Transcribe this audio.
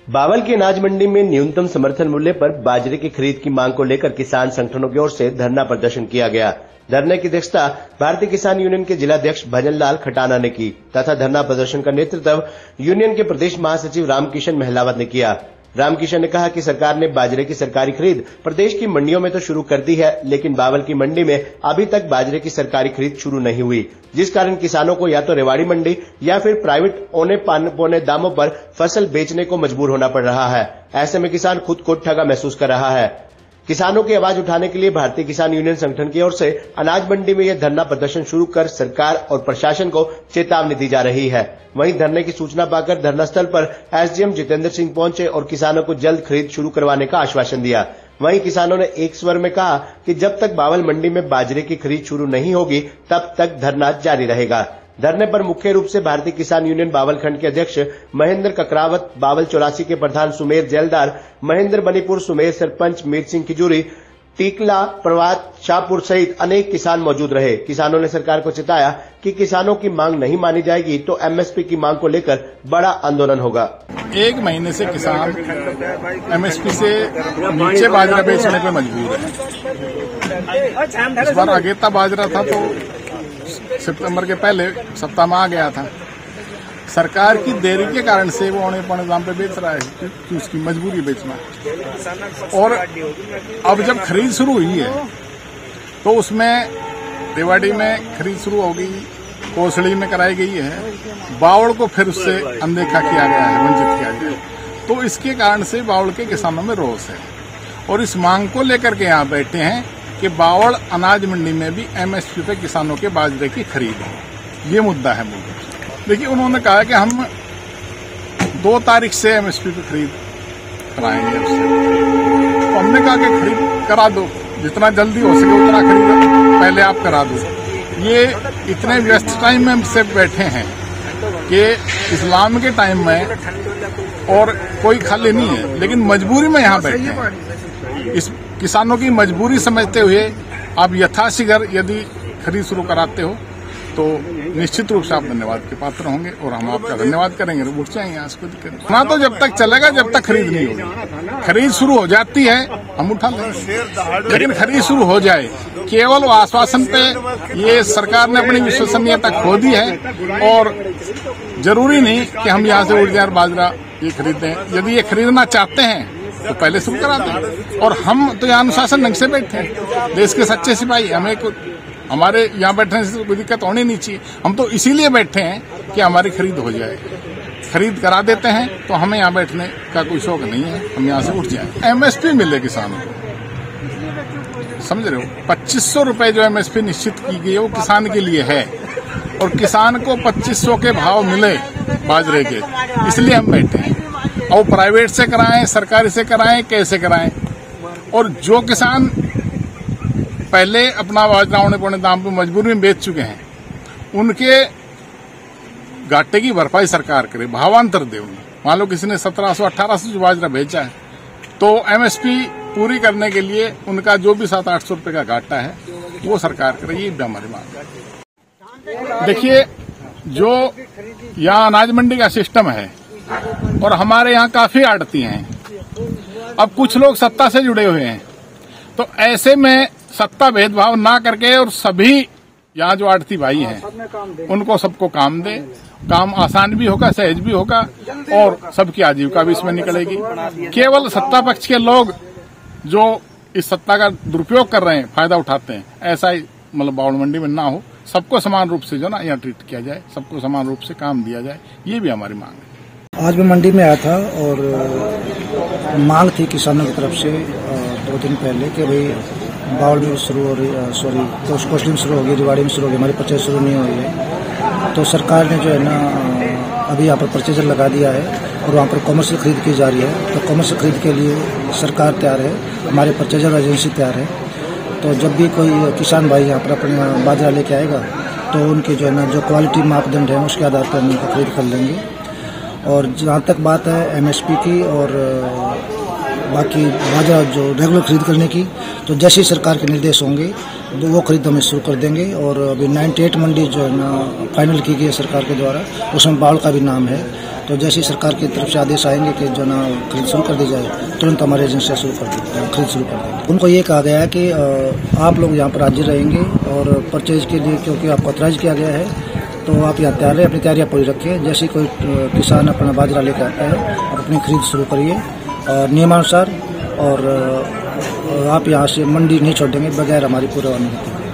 बावल की अनाज मंडी में न्यूनतम समर्थन मूल्य पर बाजरे की खरीद की मांग को लेकर किसान संगठनों की ओर से धरना प्रदर्शन किया गया। धरने की अध्यक्षता भारतीय किसान यूनियन के जिलाध्यक्ष भजनलाल खटाना ने की तथा धरना प्रदर्शन का नेतृत्व यूनियन के प्रदेश महासचिव रामकिशन महलावत ने किया। रामकिशन ने कहा कि सरकार ने बाजरे की सरकारी खरीद प्रदेश की मंडियों में तो शुरू कर दी है, लेकिन बावल की मंडी में अभी तक बाजरे की सरकारी खरीद शुरू नहीं हुई, जिस कारण किसानों को या तो रेवाड़ी मंडी या फिर प्राइवेट औने पौने दामों पर फसल बेचने को मजबूर होना पड़ रहा है। ऐसे में किसान खुद को ठगा महसूस कर रहा है। किसानों की आवाज उठाने के लिए भारतीय किसान यूनियन संगठन की ओर से अनाज मंडी में यह धरना प्रदर्शन शुरू कर सरकार और प्रशासन को चेतावनी दी जा रही है। वहीं धरने की सूचना पाकर धरना स्थल पर एसडीएम जितेंद्र सिंह पहुंचे और किसानों को जल्द खरीद शुरू करवाने का आश्वासन दिया। वहीं किसानों ने एक स्वर में कहा कि जब तक बावल मंडी में बाजरे की खरीद शुरू नहीं होगी तब तक धरना जारी रहेगा। धरने पर मुख्य रूप से भारतीय किसान यूनियन बावल खंड के अध्यक्ष महेंद्र ककरावत, बावल 84 के प्रधान सुमेर जेलदार, महेंद्र बनीपुर सुमेर सरपंच मीर सिंह खिजूरी, टीकला प्रभात शाहपुर सहित अनेक किसान मौजूद रहे। किसानों ने सरकार को चेताया कि किसानों की मांग नहीं मानी जाएगी तो एमएसपी की मांग को लेकर बड़ा आंदोलन होगा। एक महीने से किसान एमएसपी से नीचे बाजरा बेचने पर मजबूर है। इस बार अगेता बाजरा था तो सितंबर के पहले सप्ताह में आ गया था। सरकार की देरी के कारण से वो औने पौने दाम पे बेच रहा है क्योंकि उसकी मजबूरी बेचना। और अब जब खरीद शुरू हुई है तो उसमें रेवाड़ी में खरीद शुरू होगी, कोसड़ी में कराई गई है, बावड़ को फिर उससे अनदेखा किया गया है, वंचित किया गया है। तो इसके कारण से बावड़ के किसानों में रोष है और इस मांग को लेकर के यहाँ बैठे हैं कि बावड़ अनाज मंडी में भी एमएसपी पे किसानों के बाजरे की खरीद हो। ये मुद्दा है मूल। देखिए, उन्होंने कहा कि हम 2 तारीख से एमएसपी पे खरीद कराएंगे उससे। तो हमने कहा कि खरीद करा दो, जितना जल्दी हो सके उतना खरीद पहले आप करा दो। ये इतने व्यस्त टाइम में हमसे बैठे हैं कि इस्लाम के टाइम में और कोई खाली नहीं है, लेकिन मजबूरी में यहाँ बैठे हैं। इस किसानों की मजबूरी समझते हुए आप यथाशीघ्र यदि खरीद शुरू कराते हो तो निश्चित रूप से आप धन्यवाद के पात्र होंगे और हम आपका धन्यवाद करेंगे। उठ जाएंगे, यहाँ से कोई दिक्कत नहीं। ना तो जब तक चलेगा जब तक खरीद नहीं होगी। खरीद शुरू हो जाती है हम उठा लेंगे, लेकिन खरीद शुरू हो जाए केवल आश्वासन पे ये सरकार ने अपनी विश्वसनीयता खो दी है। और जरूरी नहीं कि हम यहाँ से उठ जाए बाजरा ये खरीदें। यदि ये खरीदना चाहते हैं तो पहले शुरू करा दें। और हम तो यहाँ अनुशासन ढंग से बैठे हैं, देश के सच्चे सिपाही। हमें हमारे यहाँ बैठने से कोई दिक्कत होनी नहीं चाहिए। हम तो इसीलिए बैठे हैं कि हमारी खरीद हो जाए। खरीद करा देते हैं तो हमें यहाँ बैठने का कोई शौक नहीं है, हम यहाँ से उठ जाए। एमएसपी मिले किसानों को, समझ रहे हो। 2500 रुपए जो एमएसपी निश्चित की गई है वो किसान के लिए है और किसान को 2500 के भाव मिले बाजरे के, इसलिए हम बैठे हैं। और प्राइवेट से कराएं, सरकारी से कराएं, कैसे कराएं। और जो किसान पहले अपना बाजरा औने पौने दाम पे मजबूरी में बेच चुके हैं उनके घाटे की भरपाई सरकार करे, भावांतर दे उन्हें। मान लो किसी ने 1700-1800 जो बाजरा बेचा है तो एमएसपी पूरी करने के लिए उनका जो भी 700-800 रुपए का घाटा है वो सरकार करे। ये हमारी मांग है। देखिए, जो यहाँ अनाज मंडी का सिस्टम है और हमारे यहाँ काफी आड़ती हैं। अब कुछ लोग सत्ता से जुड़े हुए हैं, तो ऐसे में सत्ता भेदभाव ना करके और सभी यहाँ जो आड़ती भाई हैं उनको सबको काम दे। काम आसान भी होगा, सहज भी होगा और सबकी आजीविका भी इसमें निकलेगी। केवल सत्ता पक्ष के लोग जो इस सत्ता का दुरुपयोग कर रहे हैं, फायदा उठाते हैं, ऐसा ही मतलब बावड़ मंडी में ना हो। सबको समान रूप से जो ना यहाँ ट्रीट किया जाए, सबको समान रूप से काम दिया जाए, ये भी हमारी मांग है। आज मैं मंडी में आया था और मांग थी किसानों की तरफ से 2 दिन पहले कि भाई बावड़ में शुरू हो रही, कोसड़ी में शुरू होगी, रेवाड़ी में शुरू होगी, हमारी परचेज शुरू नहीं हुई है। तो सरकार ने जो है ना अभी यहाँ पर परचेजर लगा दिया है और वहाँ पर कॉमर्शियल खरीद की जा रही है। तो कॉमर्शियल खरीद के लिए सरकार तैयार है, हमारे परचेजर एजेंसी तैयार है। तो जब भी कोई किसान भाई यहाँ पर अपना बाजरा लेके आएगा तो उनके जो है ना जो क्वालिटी मापदंड है उसके आधार पर हम उनको खरीद कर लेंगे। और जहाँ तक बात है एमएसपी की और बाकी बाजरा जो रेगुलर खरीद करने की, तो जैसे सरकार के निर्देश होंगे तो वो खरीद हमें शुरू कर देंगे। और अभी 98 मंडी जो है ना फाइनल की गई है सरकार के द्वारा, उसमें बावड़ का भी नाम है। तो जैसे ही सरकार की तरफ से आदेश आएंगे कि जो ना खरीद शुरू कर दी जाए, तुरंत हमारे एजेंसियाँ खरीद शुरू कर देंगे। उनको ये कहा गया है कि आप लोग यहाँ पर हाजिर रहेंगे और परचेज के लिए क्योंकि आपको ऑथराइज किया गया है, तो आप यहाँ तैयार रहें, अपनी तैयारियाँ पूरी रखिए। जैसे ही कोई किसान अपना बाजरा लेकर आता है, आप अपनी खरीद शुरू करिए और नियमानुसार, और आप यहाँ से मंडी नहीं छोड़ेंगे बगैर हमारी पूरी अनुमति।